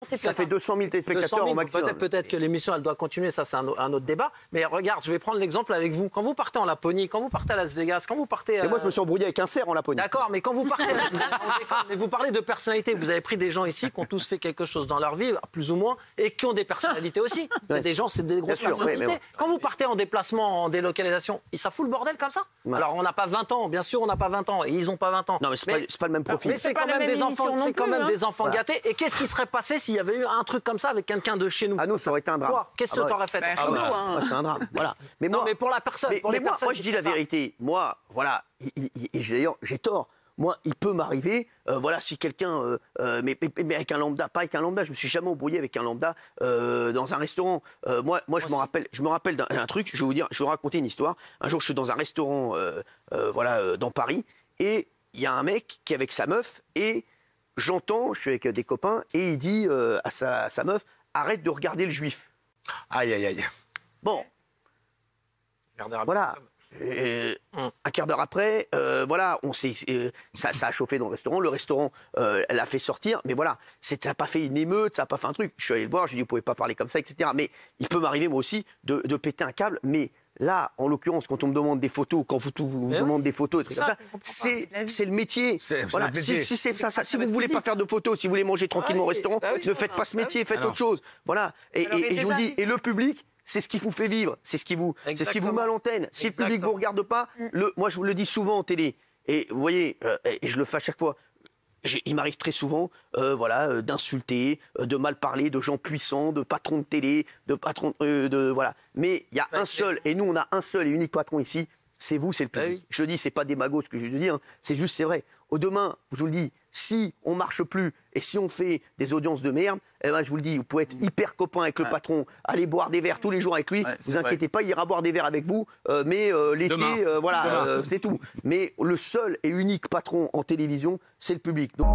Ça fait 200 000 téléspectateurs au maximum. Peut-être que l'émission, elle doit continuer, ça c'est un autre débat. Mais regarde, je vais prendre l'exemple avec vous. Quand vous partez en Laponie, quand vous partez à Las Vegas, quand vous partez... Et moi, je me suis embrouillé avec un cerf en Laponie. D'accord, mais quand vous partez... mais vous parlez de personnalités. Vous avez pris des gens ici qui ont tous fait quelque chose dans leur vie, plus ou moins, et qui ont des personnalités aussi. Ouais. Des gens, c'est des grosses personnalités. Bon. Quand vous partez en déplacement, en délocalisation, ça fout le bordel comme ça? Ouais. Alors, on n'a pas 20 ans, bien sûr, on n'a pas 20 ans, et ils n'ont pas 20 ans. Non, mais c'est pas le même profil. Mais c'est quand même des enfants, c'est quand même des enfants gâtés. Et qu'est-ce qui serait passé s'il y avait eu un truc comme ça avec quelqu'un de chez nous? Ah, nous, ça aurait été un drame. Qu'est-ce que t'aurais fait? C'est un drame, voilà. Mais non, moi, mais pour la personne. Moi, je dis la vérité. Moi, voilà, d'ailleurs, j'ai tort. Moi, il peut m'arriver, voilà, si quelqu'un, mais avec un lambda, pas avec un lambda, je me suis jamais embrouillé avec un lambda dans un restaurant. Moi, je me rappelle d'un truc. Je vais vous raconter une histoire. Un jour, je suis dans un restaurant, voilà, dans Paris, et il y a un mec qui est avec sa meuf, et j'entends, je suis avec des copains, et il dit à sa meuf, arrête de regarder le juif. Aïe, aïe, aïe. Bon. Voilà. Un quart d'heure après, voilà, ça a chauffé dans le restaurant. Le restaurant l'a fait sortir, mais voilà, ça n'a pas fait une émeute, ça n'a pas fait un truc. Je suis allé le voir, je lui ai dit, vous pouvez pas parler comme ça, etc. Mais il peut m'arriver, moi aussi, de péter un câble. Mais là, en l'occurrence, quand on me demande des photos, quand vous demande des photos, des trucs comme ça, c'est le métier. Voilà. Si vous ne voulez pas faire de photos, si vous voulez manger tranquillement au restaurant, ne faites pas ce métier, faites autre chose. Voilà. Et je vous le dis, et le public, c'est ce qui vous fait vivre, c'est ce qui vous met à l'antenne. Si le public ne vous regarde pas, moi je vous le dis souvent en télé, et vous voyez, et je le fais à chaque fois, il m'arrive très souvent voilà, d'insulter, de mal parler de gens puissants, de patrons de télé, de patrons voilà. Mais il y a un seul, et nous on a un seul et unique patron ici, c'est vous, c'est le public. Je le dis, c'est pas démago ce que je veux dire, c'est juste, c'est vrai. Au demain, je vous le dis, si on marche plus et si on fait des audiences de merde, eh ben, je vous le dis, vous pouvez être hyper copain avec le patron, aller boire des verres tous les jours avec lui, vous inquiétez pas, il ira boire des verres avec vous, mais l'été, voilà, c'est tout. Mais le seul et unique patron en télévision, c'est le public. Donc...